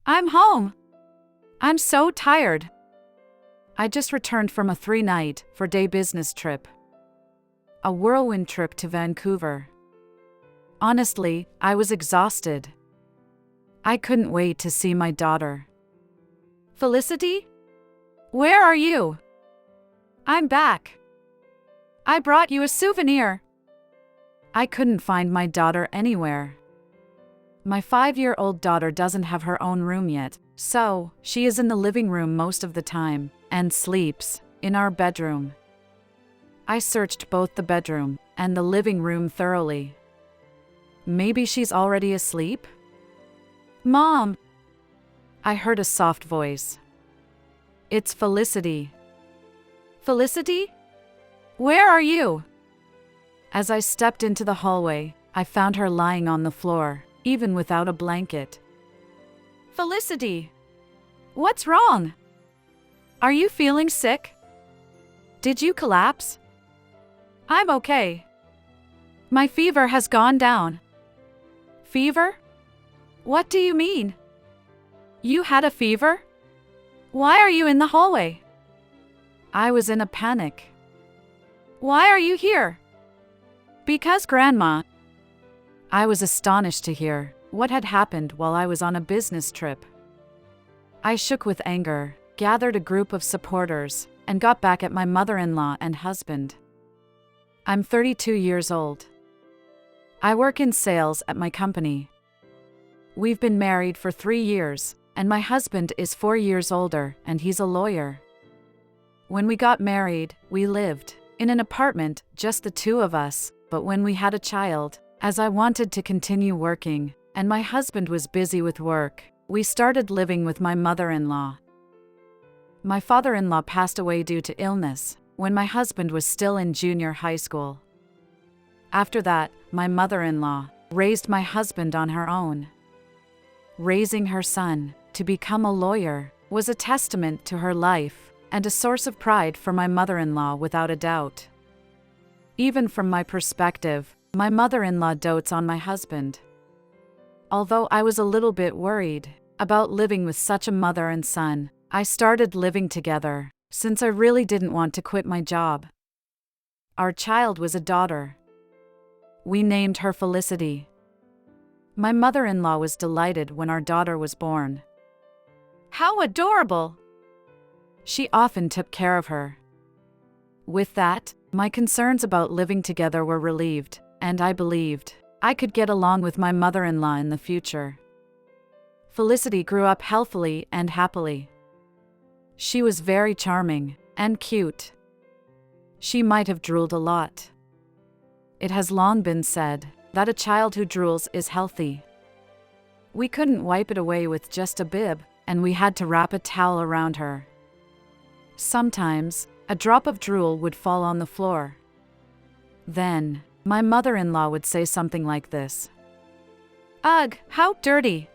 I'm home. I'm so tired. I just returned from a 3-night, 4-day business trip. A whirlwind trip to Vancouver. Honestly, I was exhausted. I couldn't wait to see my daughter. Felicity? Where are you? I'm back. I brought you a souvenir. I couldn't find my daughter anywhere. My 5-year-old daughter doesn't have her own room yet, so she is in the living room most of the time and sleeps in our bedroom. I searched both the bedroom and the living room thoroughly. Maybe she's already asleep? Mom! I heard a soft voice. It's Felicity. Felicity? Where are you? As I stepped into the hallway, I found her lying on the floor, even without a blanket. Felicity! What's wrong? Are you feeling sick? Did you collapse? I'm okay. My fever has gone down. Fever? What do you mean? You had a fever? Why are you in the hallway? I was in a panic. Why are you here? Because Grandma. I was astonished to hear what had happened while I was on a business trip. I shook with anger, gathered a group of supporters, and got back at my mother-in-law and husband. I'm 32 years old. I work in sales at my company. We've been married for 3 years, and my husband is 4 years older, and he's a lawyer. When we got married, we lived in an apartment, just the two of us, but when we had a child, as I wanted to continue working, and my husband was busy with work, we started living with my mother-in-law. My father-in-law passed away due to illness when my husband was still in junior high school. After that, my mother-in-law raised my husband on her own. Raising her son to become a lawyer was a testament to her life and a source of pride for my mother-in-law without a doubt. Even from my perspective, my mother-in-law dotes on my husband. Although I was a little bit worried about living with such a mother and son, I started living together since I really didn't want to quit my job. Our child was a daughter. We named her Felicity. My mother-in-law was delighted when our daughter was born. How adorable! She often took care of her. With that, my concerns about living together were relieved, and I believed I could get along with my mother-in-law in the future. Felicity grew up healthily and happily. She was very charming and cute. She might have drooled a lot. It has long been said that a child who drools is healthy. We couldn't wipe it away with just a bib, and we had to wrap a towel around her. Sometimes, a drop of drool would fall on the floor. Then, my mother-in-law would say something like this. Ugh, how dirty!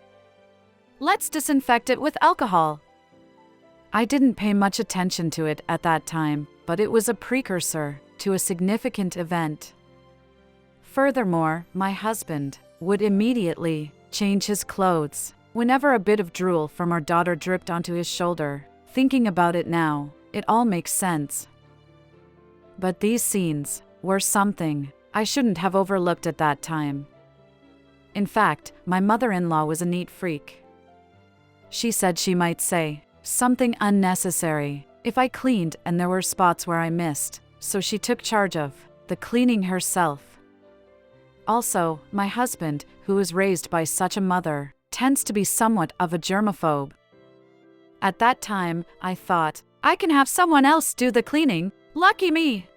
Let's disinfect it with alcohol. I didn't pay much attention to it at that time, but it was a precursor to a significant event. Furthermore, my husband would immediately change his clothes whenever a bit of drool from our daughter dripped onto his shoulder. Thinking about it now, it all makes sense. But these scenes were something I shouldn't have overlooked at that time. In fact, my mother-in-law was a neat freak. She said she might say something unnecessary if I cleaned and there were spots where I missed, so she took charge of the cleaning herself. Also, my husband, who was raised by such a mother, tends to be somewhat of a germaphobe. At that time, I thought, I can have someone else do the cleaning, lucky me.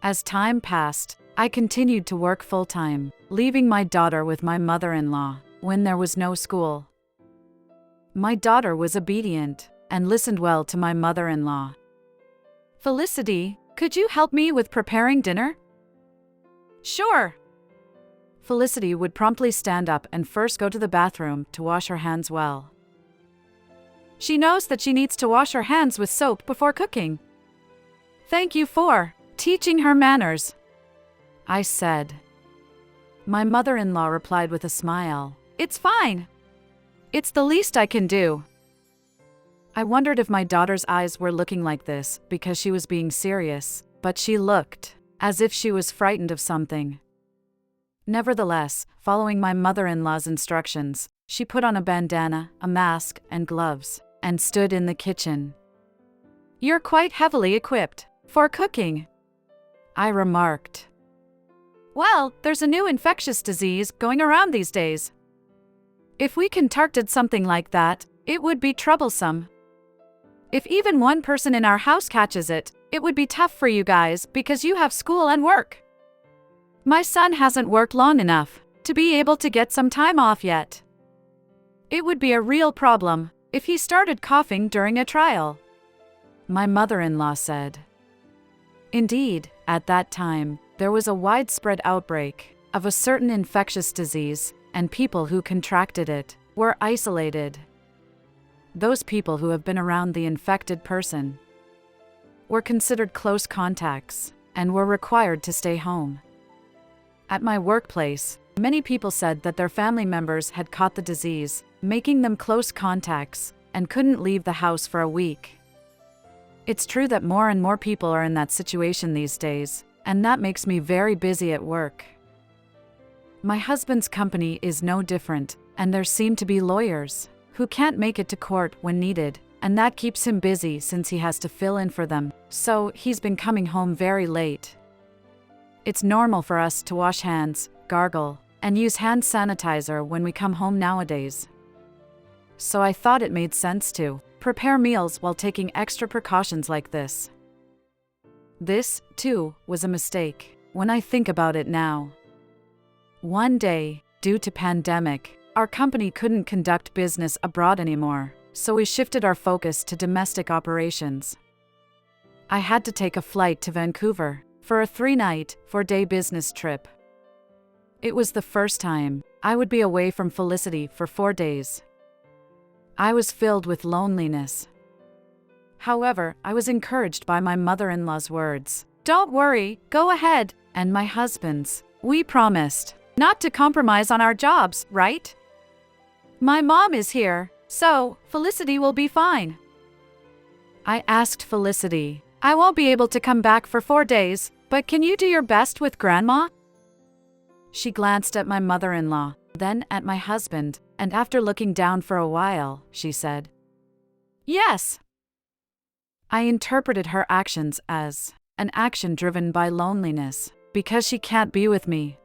As time passed, I continued to work full-time, leaving my daughter with my mother-in-law when there was no school. My daughter was obedient and listened well to my mother-in-law. Felicity, could you help me with preparing dinner? Sure. Felicity would promptly stand up and first go to the bathroom to wash her hands well. She knows that she needs to wash her hands with soap before cooking. Thank you for teaching her manners, I said. My mother-in-law replied with a smile. It's fine. It's the least I can do. I wondered if my daughter's eyes were looking like this because she was being serious, but she looked as if she was frightened of something. Nevertheless, following my mother-in-law's instructions, she put on a bandana, a mask, and gloves, and stood in the kitchen. "You're quite heavily equipped for cooking," I remarked. "Well, there's a new infectious disease going around these days. If we concocted something like that, it would be troublesome. If even one person in our house catches it, it would be tough for you guys because you have school and work. My son hasn't worked long enough to be able to get some time off yet. It would be a real problem if he started coughing during a trial," my mother-in-law said. Indeed, at that time, there was a widespread outbreak of a certain infectious disease, and people who contracted it were isolated. Those people who have been around the infected person were considered close contacts and were required to stay home. At my workplace, many people said that their family members had caught the disease, making them close contacts, and couldn't leave the house for a week. It's true that more and more people are in that situation these days, and that makes me very busy at work. My husband's company is no different, and there seem to be lawyers who can't make it to court when needed, and that keeps him busy since he has to fill in for them, so he's been coming home very late. It's normal for us to wash hands, gargle, and use hand sanitizer when we come home nowadays. So I thought it made sense to prepare meals while taking extra precautions like this. This, too, was a mistake, when I think about it now. One day, due to pandemic, our company couldn't conduct business abroad anymore, so we shifted our focus to domestic operations. I had to take a flight to Vancouver for a 3-night, 4-day business trip. It was the first time I would be away from Felicity for 4 days. I was filled with loneliness. However, I was encouraged by my mother-in-law's words, "Don't worry, go ahead," and my husband's, "We promised not to compromise on our jobs, right? My mom is here, so Felicity will be fine." I asked Felicity, "I won't be able to come back for 4 days, but can you do your best with Grandma?" She glanced at my mother-in-law, then at my husband, and after looking down for a while, she said, "Yes." I interpreted her actions as an action driven by loneliness, because she can't be with me.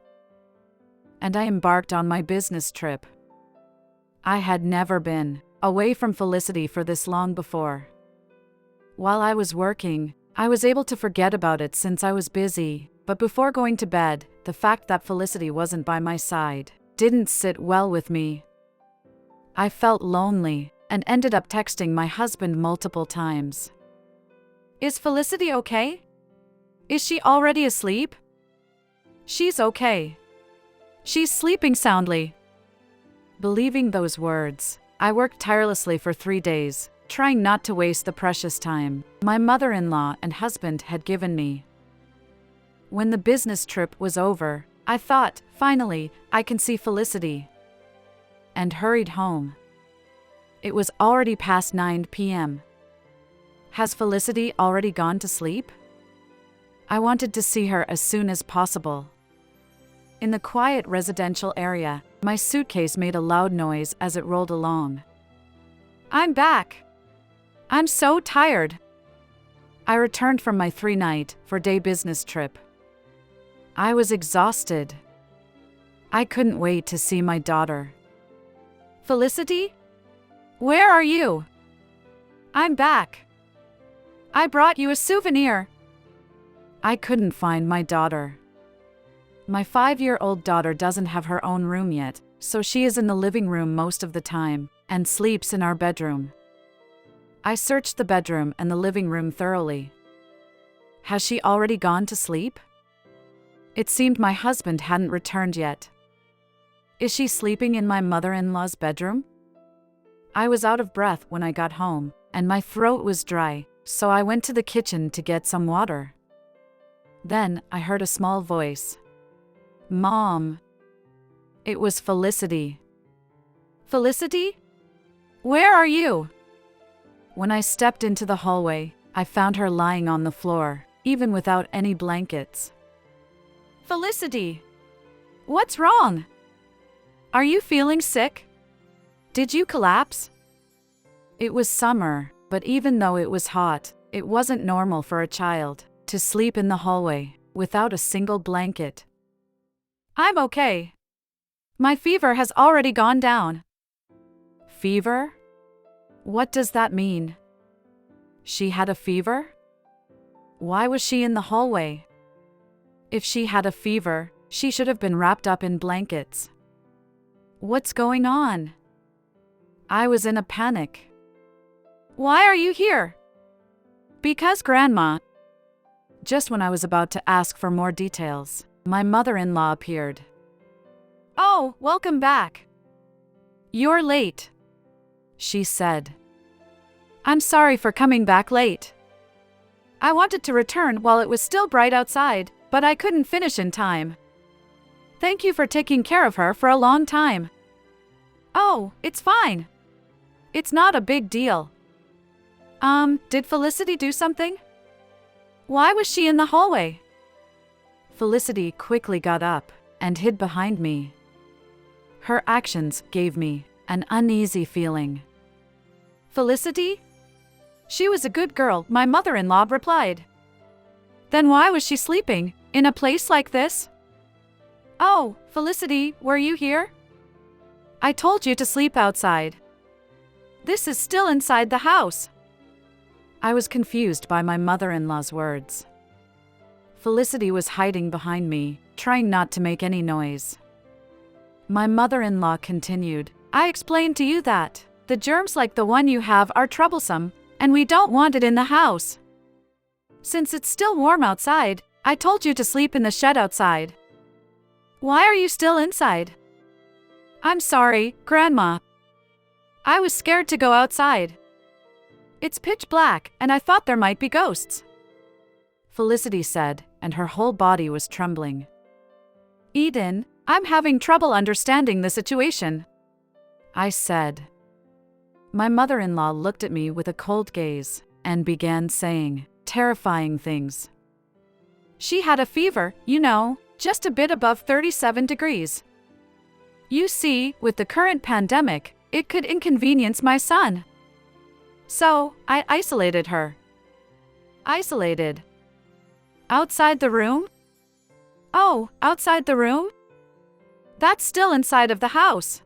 And I embarked on my business trip. I had never been away from Felicity for this long before. While I was working, I was able to forget about it since I was busy, but before going to bed, the fact that Felicity wasn't by my side didn't sit well with me. I felt lonely and ended up texting my husband multiple times. "Is Felicity okay? Is she already asleep?" "She's okay. She's sleeping soundly." Believing those words, I worked tirelessly for 3 days, trying not to waste the precious time my mother-in-law and husband had given me. When the business trip was over, I thought, finally, I can see Felicity, and hurried home. It was already past 9 p.m. Has Felicity already gone to sleep? I wanted to see her as soon as possible. In the quiet residential area, my suitcase made a loud noise as it rolled along. "I'm back. I'm so tired." I returned from my 3-night, 4-day business trip. I was exhausted. I couldn't wait to see my daughter. "Felicity? Where are you?" "I'm back. I brought you a souvenir." I couldn't find my daughter. My 5-year-old daughter doesn't have her own room yet, so she is in the living room most of the time and sleeps in our bedroom. I searched the bedroom and the living room thoroughly. Has she already gone to sleep? It seemed my husband hadn't returned yet. Is she sleeping in my mother-in-law's bedroom? I was out of breath when I got home, and my throat was dry, so I went to the kitchen to get some water. Then I heard a small voice. "Mom." It was Felicity. "Felicity? Where are you? When I stepped into the hallway, I found her lying on the floor, even without any blankets. Felicity! What's wrong? Are you feeling sick? Did you collapse? It was summer, but even though it was hot, it wasn't normal for a child to sleep in the hallway without a single blanket. I'm okay. My fever has already gone down. Fever? What does that mean? She had a fever? Why was she in the hallway? If she had a fever, she should have been wrapped up in blankets. What's going on? I was in a panic. Why are you here? Because Grandma. Just when I was about to ask for more details, my mother-in-law appeared. Oh, welcome back. You're late, she said. I'm sorry for coming back late. I wanted to return while it was still bright outside, but I couldn't finish in time. Thank you for taking care of her for a long time. Oh, it's fine. It's not a big deal. Did Felicity do something? Why was she in the hallway? Felicity quickly got up and hid behind me. Her actions gave me an uneasy feeling. Felicity? She was a good girl, my mother-in-law replied. Then why was she sleeping in a place like this? Oh, Felicity, were you here? I told you to sleep outside. This is still inside the house. I was confused by my mother-in-law's words. Felicity was hiding behind me, trying not to make any noise. My mother-in-law continued, I explained to you that the germs like the one you have are troublesome, and we don't want it in the house. Since it's still warm outside, I told you to sleep in the shed outside. Why are you still inside? I'm sorry, Grandma. I was scared to go outside. It's pitch black, and I thought there might be ghosts. Felicity said, and her whole body was trembling. Eden, I'm having trouble understanding the situation, I said. My mother-in-law looked at me with a cold gaze and began saying terrifying things. She had a fever, you know, just a bit above 37 degrees. You see, with the current pandemic, it could inconvenience my son. So, I isolated her. Isolated? Outside the room? Oh, outside the room? That's still inside of the house.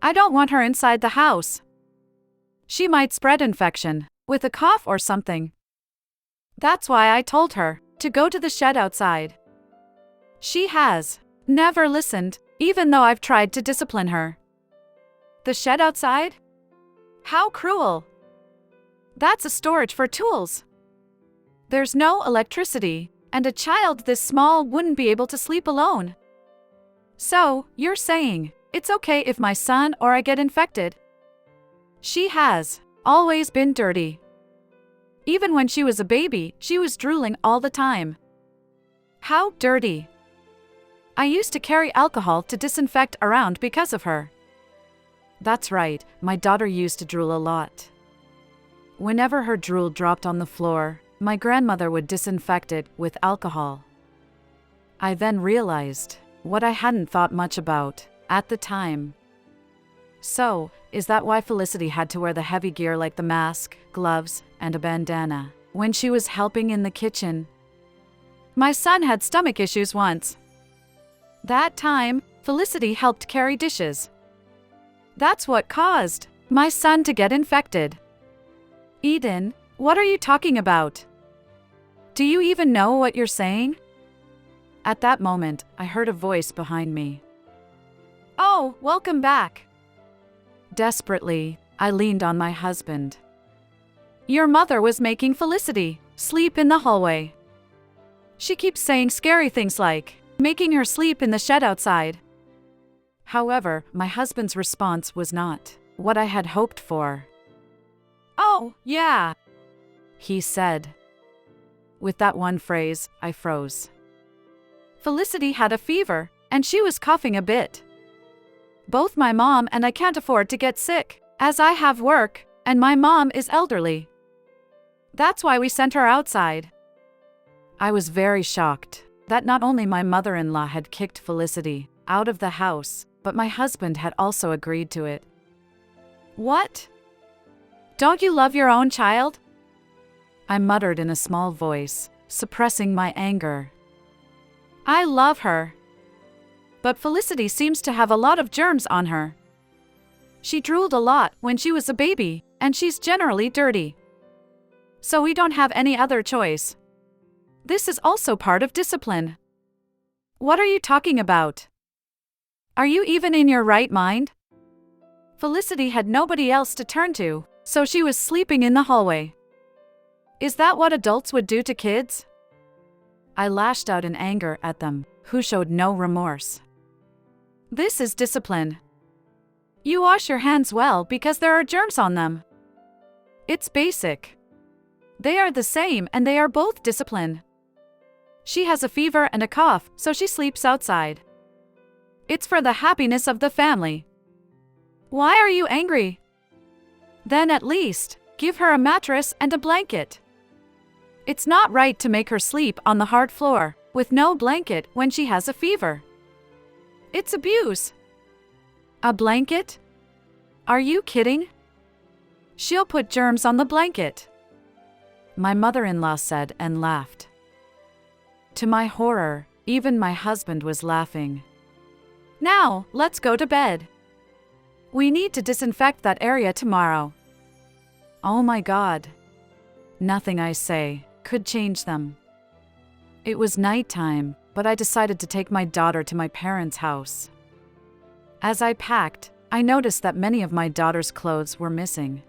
I don't want her inside the house. She might spread infection, with a cough or something. That's why I told her to go to the shed outside. She has never listened, even though I've tried to discipline her. The shed outside? How cruel! That's a storage for tools. There's no electricity, and a child this small wouldn't be able to sleep alone. So, you're saying, it's okay if my son or I get infected? She has always been dirty. Even when she was a baby, she was drooling all the time. How dirty! I used to carry alcohol to disinfect around because of her. That's right, my daughter used to drool a lot. Whenever her drool dropped on the floor, my grandmother would disinfect it with alcohol. I then realized what I hadn't thought much about at the time. So, is that why Felicity had to wear the heavy gear like the mask, gloves, and a bandana when she was helping in the kitchen? My son had stomach issues once. That time, Felicity helped carry dishes. That's what caused my son to get infected. Eden, what are you talking about? Do you even know what you're saying? At that moment, I heard a voice behind me. Oh, welcome back. Desperately, I leaned on my husband. Your mother was making Felicity sleep in the hallway. She keeps saying scary things like making her sleep in the shed outside. However, my husband's response was not what I had hoped for. Oh, yeah, he said. With that one phrase, I froze. Felicity had a fever, and she was coughing a bit. Both my mom and I can't afford to get sick. as I have work, and my mom is elderly. That's why we sent her outside. I was very shocked that not only my mother-in-law had kicked Felicity out of the house, but my husband had also agreed to it. What? Don't you love your own child? I muttered in a small voice, suppressing my anger. I love her. But Felicity seems to have a lot of germs on her. She drooled a lot when she was a baby, and she's generally dirty. So we don't have any other choice. This is also part of discipline. What are you talking about? Are you even in your right mind? Felicity had nobody else to turn to, so she was sleeping in the hallway. Is that what adults would do to kids? I lashed out in anger at them, who showed no remorse. This is discipline. You wash your hands well because there are germs on them. It's basic. They are the same and they are both discipline. She has a fever and a cough, so she sleeps outside. It's for the happiness of the family. Why are you angry? Then at least, give her a mattress and a blanket. It's not right to make her sleep on the hard floor, with no blanket when she has a fever. It's abuse. A blanket? Are you kidding? She'll put germs on the blanket. My mother-in-law said and laughed. To my horror, even my husband was laughing. Now, let's go to bed. We need to disinfect that area tomorrow. Oh my God. Nothing I say could change them. It was nighttime, but I decided to take my daughter to my parents' house. As I packed, I noticed that many of my daughter's clothes were missing.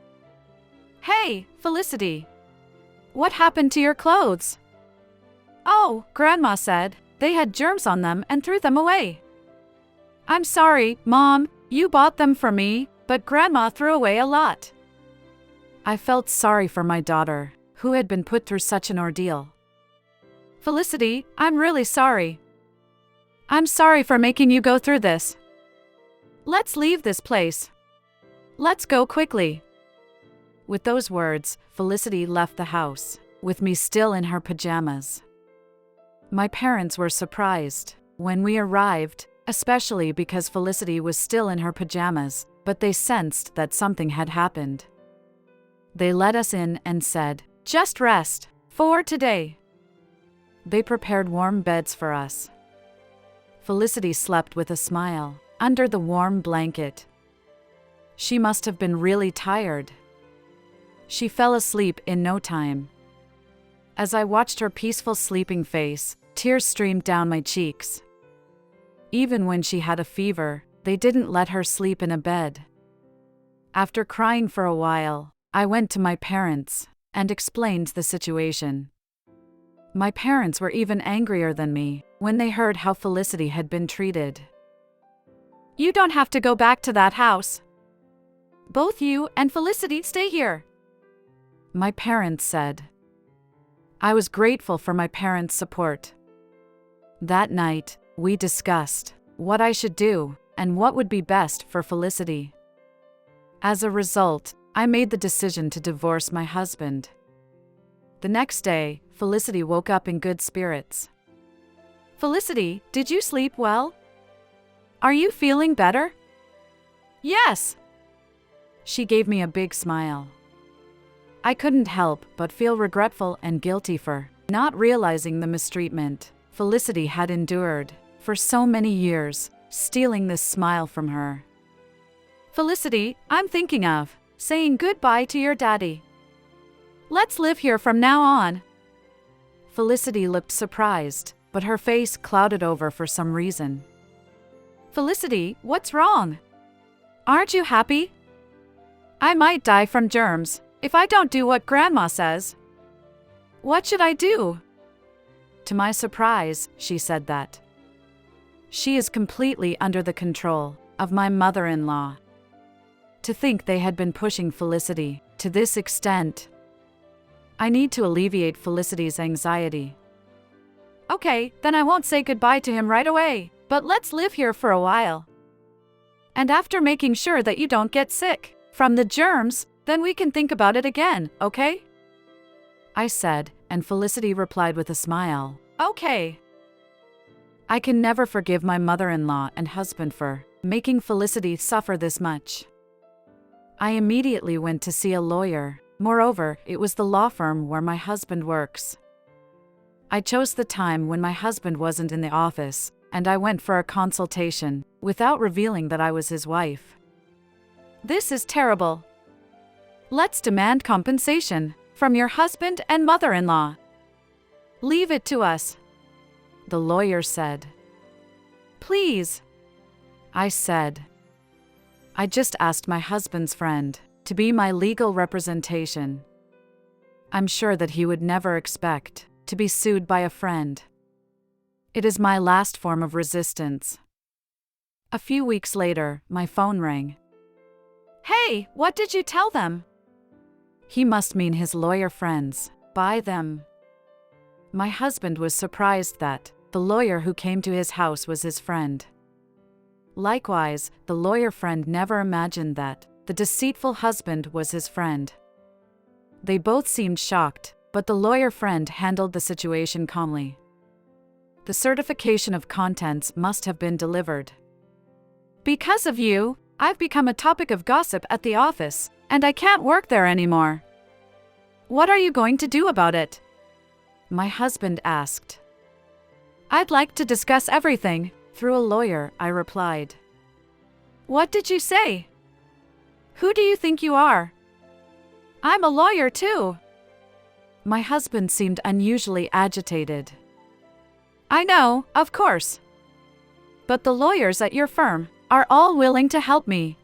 Hey, Felicity! What happened to your clothes? Oh, Grandma said they had germs on them and threw them away. I'm sorry, Mom, you bought them for me, but Grandma threw away a lot. I felt sorry for my daughter, who had been put through such an ordeal. Felicity, I'm really sorry. I'm sorry for making you go through this. Let's leave this place. Let's go quickly. With those words, Felicity left the house, with me still in her pajamas. My parents were surprised when we arrived, especially because Felicity was still in her pajamas, but they sensed that something had happened. They let us in and said, "Just rest for today." They prepared warm beds for us. Felicity slept with a smile under the warm blanket. She must have been really tired. She fell asleep in no time. As I watched her peaceful sleeping face, tears streamed down my cheeks. Even when she had a fever, they didn't let her sleep in a bed. After crying for a while, I went to my parents and explained the situation. My parents were even angrier than me when they heard how Felicity had been treated. You don't have to go back to that house. Both you and Felicity stay here, my parents said. I was grateful for my parents' support. That night, we discussed what I should do and what would be best for Felicity. As a result, I made the decision to divorce my husband. The next day, Felicity woke up in good spirits. Felicity, did you sleep well? Are you feeling better? Yes. She gave me a big smile. I couldn't help but feel regretful and guilty for not realizing the mistreatment Felicity had endured for so many years, stealing this smile from her. Felicity, I'm thinking of saying goodbye to your daddy. Let's live here from now on. Felicity looked surprised, but her face clouded over for some reason. Felicity, what's wrong? Aren't you happy? I might die from germs if I don't do what Grandma says. What should I do? To my surprise, she said that she is completely under the control of my mother-in-law. To think they had been pushing Felicity to this extent. I need to alleviate Felicity's anxiety. Okay, then I won't say goodbye to him right away, but let's live here for a while. And after making sure that you don't get sick, From the germs, then we can think about it again, okay? I said, and Felicity replied with a smile. Okay. I can never forgive my mother-in-law and husband for making Felicity suffer this much. I immediately went to see a lawyer. Moreover, it was the law firm where my husband works. I chose the time when my husband wasn't in the office, and I went for a consultation, without revealing that I was his wife. This is terrible. Let's demand compensation from your husband and mother-in-law. Leave it to us, the lawyer said. Please, I said. I just asked my husband's friend to be my legal representation. I'm sure that he would never expect to be sued by a friend. It is my last form of resistance. A few weeks later, my phone rang. Hey, what did you tell them? He must mean his lawyer friends. By them. My husband was surprised that the lawyer who came to his house was his friend. Likewise, the lawyer friend never imagined that the deceitful husband was his friend. They both seemed shocked, but the lawyer friend handled the situation calmly. The certification of contents must have been delivered. Because of you, I've become a topic of gossip at the office, and I can't work there anymore. What are you going to do about it? My husband asked. I'd like to discuss everything. Through a lawyer, I replied. What did you say? Who do you think you are? I'm a lawyer too. My husband seemed unusually agitated. I know, of course. But the lawyers at your firm are all willing to help me.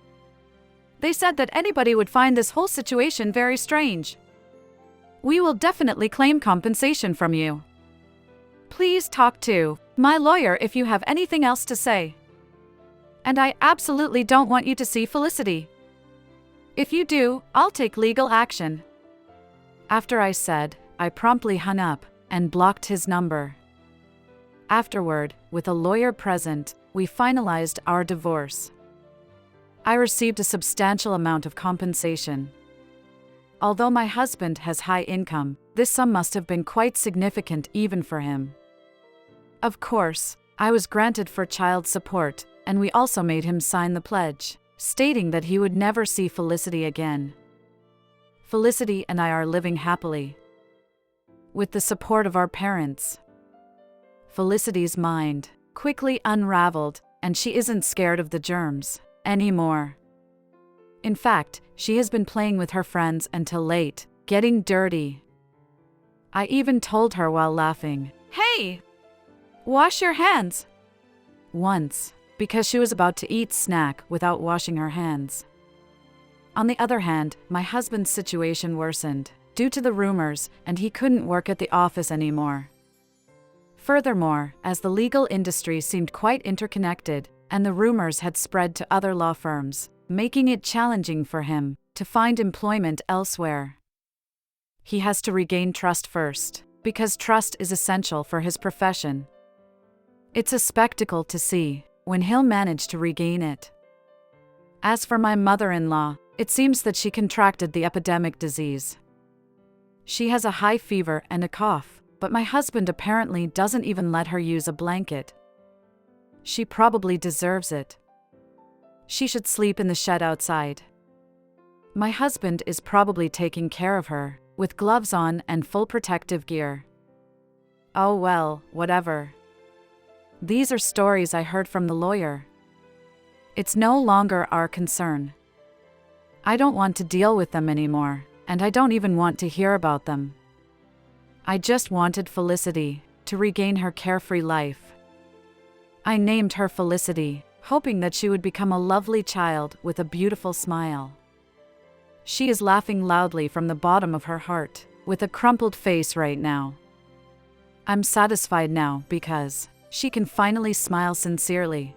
They said that anybody would find this whole situation very strange. We will definitely claim compensation from you. Please talk to my lawyer if you have anything else to say. And I absolutely don't want you to see Felicity. If you do, I'll take legal action. After I said, I promptly hung up and blocked his number. Afterward, with a lawyer present, we finalized our divorce. I received a substantial amount of compensation. Although my husband has high income, this sum must have been quite significant even for him. Of course, I was granted for child support, and we also made him sign the pledge, stating that he would never see Felicity again. Felicity and I are living happily, with the support of our parents. Felicity's mind quickly unraveled, and she isn't scared of the germs anymore. In fact, she has been playing with her friends until late, getting dirty. I even told her while laughing, "Hey! Wash your hands!" Once, because she was about to eat snack without washing her hands. On the other hand, my husband's situation worsened due to the rumors, and he couldn't work at the office anymore. Furthermore, as the legal industry seemed quite interconnected, and the rumors had spread to other law firms, making it challenging for him to find employment elsewhere. He has to regain trust first, because trust is essential for his profession. It's a spectacle to see when he'll manage to regain it. As for my mother-in-law, it seems that she contracted the epidemic disease. She has a high fever and a cough, but my husband apparently doesn't even let her use a blanket. She probably deserves it. She should sleep in the shed outside. My husband is probably taking care of her, with gloves on and full protective gear. Oh well, whatever. These are stories I heard from the lawyer. It's no longer our concern. I don't want to deal with them anymore, and I don't even want to hear about them. I just wanted Felicity to regain her carefree life. I named her Felicity, hoping that she would become a lovely child with a beautiful smile. She is laughing loudly from the bottom of her heart, with a crumpled face right now. I'm satisfied now because she can finally smile sincerely.